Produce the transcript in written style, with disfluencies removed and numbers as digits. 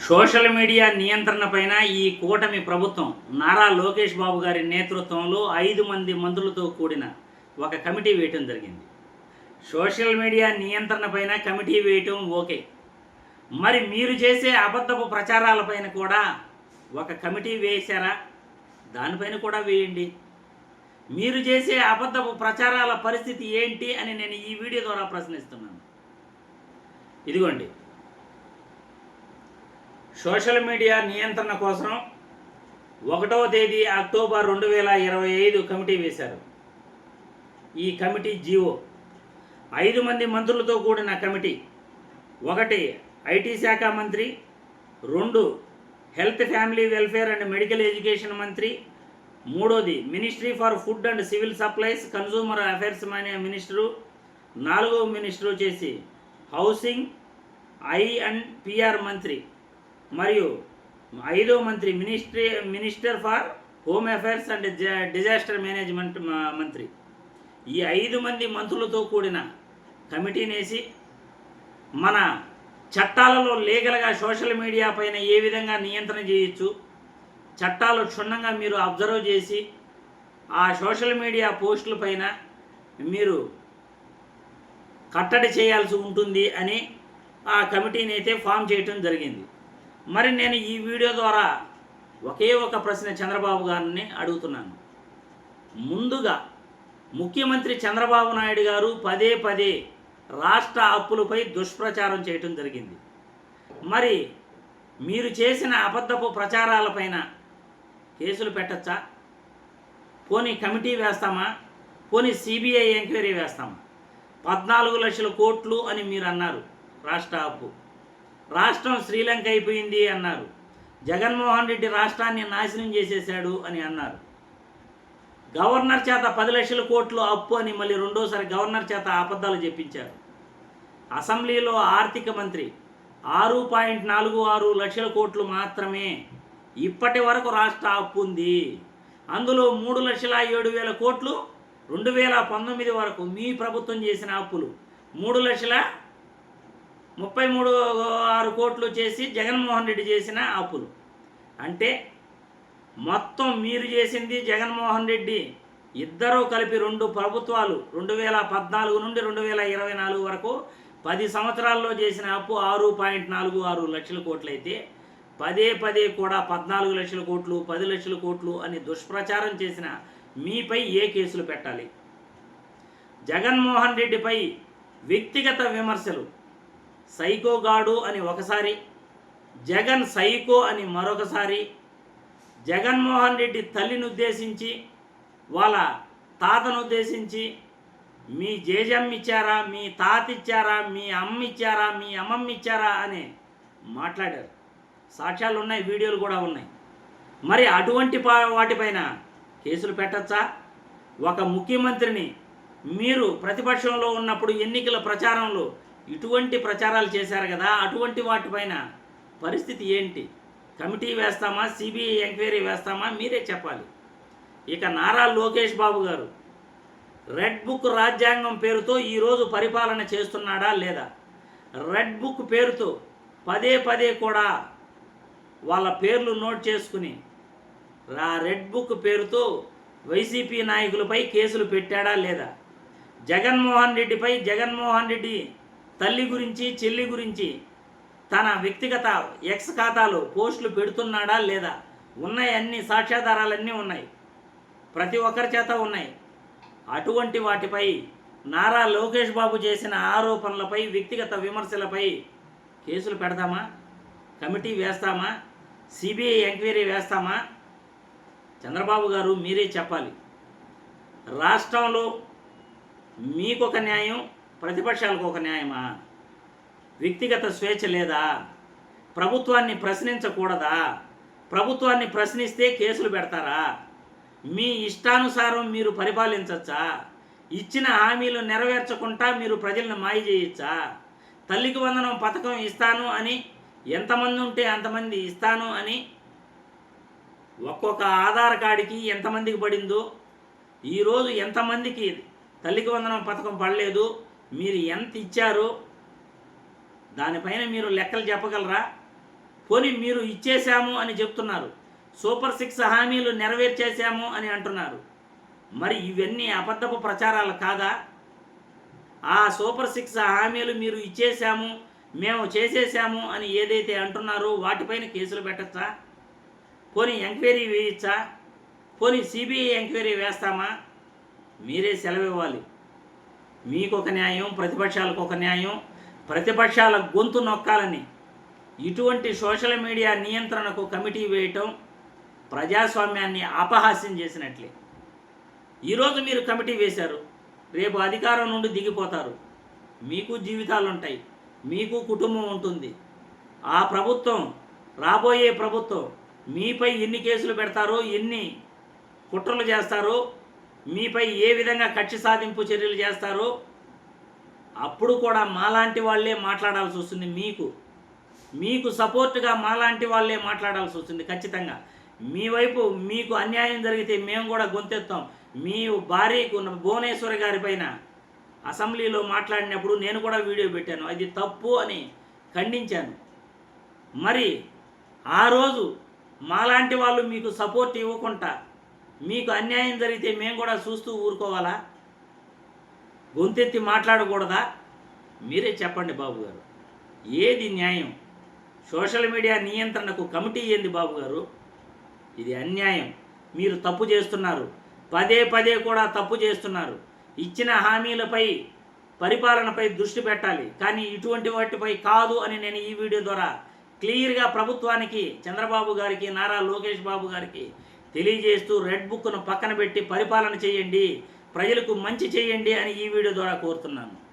Social media నియంత్రణ పైన ఈ కూటమి ప్రభుత్వం నారా లోకేష్ బాబు గారి నేతృత్వంలో 5 మంది మంత్రులతో కూడిన ఒక కమిటీ వేయటం జరిగింది. సోషల్ మీడియా నియంత్రణ పైన కమిటీ వేయటం ఓకే, మరి మీరు చేసే అబద్ధపు ప్రచారాలపైన కూడా ఒక కమిటీ వేశారా? దానిపైన కూడా వేయండి. మీరు చేసే అబద్ధపు ప్రచారాల పరిస్థితి ఏంటి అని నేను ఈ వీడియో ద్వారా ప్రశ్నిస్తున్నాను. ఇదిగోండి, సోషల్ మీడియా నియంత్రణ కోసం 1వ తేదీ అక్టోబర్ 2025 కమిటీ వేశారు. ఈ కమిటీ జీవో 5 మంది మంత్రులతో కూడిన కమిటీ. 1 ఐటీ శాఖ మంత్రి, 2 health family welfare and medical education మంత్రి, 3 ministry for food and civil supplies consumer affairs minister, 4వ మినిస్టర్ వచ్చేసి హౌసింగ్ ఐ&పిఆర్ మంత్రి, మరియు 5వ మంత్రి minister for home affairs and disaster management మంత్రి. ఈ 5 మంది మంత్రులతో కూడిన కమిటీనేసి మన చట్టాలలో లీగల్గా సోషల్ మీడియా పైన ఏ విధంగా నియంత్రణ చేయొచ్చు, చట్టాలు క్షుణ్ణంగా మీరు అబ్జర్వ్ చేసి ఆ సోషల్ మీడియా పోస్టుల పైన మీరు కట్టడి చేయాల్సి ఉంటుంది అని ఆ కమిటీని అయితే ఫామ్ చేయటం జరిగింది. మరి నేను ఈ వీడియో ద్వారా ఒకే ఒక ప్రశ్న చంద్రబాబు గారిని అడుగుతున్నాను. ముందుగా ముఖ్యమంత్రి చంద్రబాబు నాయుడు గారు పదే రాష్ట్ర అప్పులపై దుష్ప్రచారం చేయటం జరిగింది. మరి మీరు చేసిన అబద్ధపు ప్రచారాలపైన కేసులు పెట్టచ్చా? పోనీ కమిటీ వేస్తామా? పోనీ సిబిఐ ఎంక్వైరీ వేస్తామా? 14 లక్షల కోట్లు అని మీరు అన్నారు రాష్ట్ర అప్పు. రాష్ట్రం శ్రీలంక అయిపోయింది అన్నారు. జగన్మోహన్ రెడ్డి రాష్ట్రాన్ని నాశనం చేసేశాడు అని అన్నారు. గవర్నర్ చేత 10 లక్షల కోట్లు అప్పు అని మళ్ళీ రెండోసారి గవర్నర్ చేత అబద్ధాలు చెప్పించారు. అసెంబ్లీలో ఆర్థిక మంత్రి 6.46 లక్షల కోట్లు మాత్రమే ఇప్పటి వరకు రాష్ట్ర అప్పు ఉంది. అందులో 3,07,000 కోట్లు 2019 వరకు మీ ప్రభుత్వం చేసిన అప్పులు, 3,33,6 కోట్లు చేసి జగన్మోహన్ రెడ్డి చేసిన అప్పులు. అంటే మొత్తం మీరు చేసింది జగన్మోహన్ రెడ్డి ఇద్దరూ కలిపి 2 ప్రభుత్వాలు 2014 నుండి 2024 వరకు 10 సంవత్సరాల్లో చేసిన అప్పు 6.46 లక్షల కోట్లు అయితే పదే కూడా 14 లక్షల కోట్లు 10 లక్షల కోట్లు అని దుష్ప్రచారం చేసిన మీపై ఏ కేసులు పెట్టాలి? జగన్మోహన్ రెడ్డిపై వ్యక్తిగత విమర్శలు, సైకోగాడు అని ఒకసారి, జగన్ సైకో అని మరొకసారి, జగన్మోహన్ రెడ్డి తల్లిని ఉద్దేశించి వాళ్ళ తాతను ఉద్దేశించి మీ జేజమ్మ ఇచ్చారా, మీ తాత ఇచ్చారా, మీ అమ్మ ఇచ్చారా, మీ అమ్మమ్మ ఇచ్చారా అని మాట్లాడారు. సాక్ష్యాలు ఉన్నాయి, వీడియోలు కూడా ఉన్నాయి. మరి అటువంటి వాటిపైన కేసులు పెట్టచ్చా? ఒక ముఖ్యమంత్రిని మీరు ప్రతిపక్షంలో ఉన్నప్పుడు ఎన్నికల ప్రచారంలో ఇటువంటి ప్రచారాలు చేశారు కదా, అటువంటి వాటిపైన పరిస్థితి ఏంటి? కమిటీ వేస్తామా, సిబిఐ ఎంక్వైరీ వేస్తామా? మీరే చెప్పాలి. ఇక నారా లోకేష్ బాబు గారు రెడ్ బుక్ రాజ్యాంగం పేరుతో ఈరోజు పరిపాలన చేస్తున్నాడా లేదా? రెడ్ బుక్ పేరుతో పదే కూడా వాళ్ళ పేర్లు నోట్ చేసుకుని ఆ రెడ్ బుక్ పేరుతో వైసీపీ నాయకులపై కేసులు పెట్టాడా లేదా? జగన్మోహన్ రెడ్డిపై జగన్మోహన్ రెడ్డి తల్లి గురించి చెల్లి గురించి తన వ్యక్తిగత ఎక్స్ ఖాతాలో పోస్టులు పెడుతున్నాడా లేదా? ఉన్నాయి, అన్ని సాక్ష్యాధారాలన్నీ ఉన్నాయి, ప్రతి ఒక్కరి చేత ఉన్నాయి. అటువంటి వాటిపై నారా లోకేష్ బాబు చేసిన ఆరోపణలపై వ్యక్తిగత విమర్శలపై కేసులు పెడదామా? కమిటీ వేస్తామా? సిబిఐ ఎంక్వైరీ వేస్తామా? చంద్రబాబు గారు మీరే చెప్పాలి. రాష్ట్రంలో మీకొక న్యాయం, ప్రతిపక్షాలకు ఒక న్యాయమా? వ్యక్తిగత స్వేచ్ఛ లేదా? ప్రభుత్వాన్ని ప్రశ్నించకూడదా? ప్రభుత్వాన్ని ప్రశ్నిస్తే కేసులు పెడతారా? మీ ఇష్టానుసారం మీరు పరిపాలించచ్చా? ఇచ్చిన హామీలు నెరవేర్చకుండా మీరు ప్రజలను మాయ చేయొచ్చా? తల్లికి వందనం పథకం ఇస్తాను అని ఎంతమంది ఉంటే అంతమంది ఇస్తాను అని ఒక్కొక్క ఆధార్ కార్డుకి ఎంతమందికి పడిందో, ఈరోజు ఎంతమందికి తల్లికి వందనం పథకం పడలేదు, మీరు ఎంత ఇచ్చారో దానిపైన మీరు లెక్కలు చెప్పగలరా? పోనీ మీరు ఇచ్చేశాము అని చెప్తున్నారు, సూపర్ 6 హామీలు నెరవేర్చేశాము అని అంటున్నారు. మరి ఇవన్నీ అబద్ధపు ప్రచారాలు కాదా? ఆ సూపర్ 6 హామీలు మీరు ఇచ్చేశాము, మేము చేసేసాము అని ఏదైతే అంటున్నారో వాటిపైన కేసులు పెట్టచ్చా? పోనీ ఎంక్వైరీ వేయచ్చా? పోనీ సిబిఐ ఎంక్వైరీ వేస్తామా? మీరే సెలవివ్వాలి. మీకు ఒక న్యాయం, ప్రతిపక్షాలకు ఒక న్యాయం. ప్రతిపక్షాల గొంతు నొక్కాలని ఇటువంటి సోషల్ మీడియా నియంత్రణకు కమిటీ వేయటం ప్రజాస్వామ్యాన్ని అపహాస్యం చేసినట్లే. ఈరోజు మీరు కమిటీ వేశారు, రేపు అధికారం నుండి దిగిపోతారు. మీకు జీవితాలు ఉంటాయి, మీకు కుటుంబం ఉంటుంది. ఆ ప్రభుత్వం, రాబోయే ప్రభుత్వం మీపై ఎన్ని కేసులు పెడతారో, ఎన్ని కుట్రలు చేస్తారో, మీపై ఏ విధంగా కక్ష సాధింపు చర్యలు చేస్తారో అప్పుడు కూడా మాలాంటి వాళ్ళే మాట్లాడాల్సి వస్తుంది. మీకు సపోర్ట్గా మాలాంటి వాళ్ళే మాట్లాడాల్సి వస్తుంది. ఖచ్చితంగా మీ వైపు మీకు అన్యాయం జరిగితే మేము కూడా గొంతెత్తాం. మీ భార్యకు భువనేశ్వరి గారి పైన అసెంబ్లీలో మాట్లాడినప్పుడు నేను కూడా వీడియో పెట్టాను, అది తప్పు అని ఖండించాను. మరి ఆ రోజు మాలాంటి వాళ్ళు మీకు సపోర్ట్ ఇవ్వకుండా మీకు అన్యాయం జరిగితే మేము కూడా చూస్తూ ఊరుకోవాలా? గొంతెత్తి మాట్లాడకూడదా? మీరే చెప్పండి బాబు గారు, ఏది న్యాయం? సోషల్ మీడియా నియంత్రణకు కమిటీ ఏంది బాబు గారు? ఇది అన్యాయం. మీరు తప్పు చేస్తున్నారు, పదే పదే కూడా తప్పు చేస్తున్నారు. ఇచ్చిన హామీలపై, పరిపాలనపై దృష్టి పెట్టాలి, కానీ ఇటువంటి వాటిపై కాదు అని నేను ఈ వీడియో ద్వారా క్లియర్గా ప్రభుత్వానికి, చంద్రబాబు గారికి, నారా లోకేష్ బాబు గారికి తెలియజేస్తూ రెడ్ బుక్ను పక్కన పెట్టి పరిపాలన చేయండి, ప్రజలకు మంచి చేయండి అని ఈ వీడియో ద్వారా కోరుతున్నాను.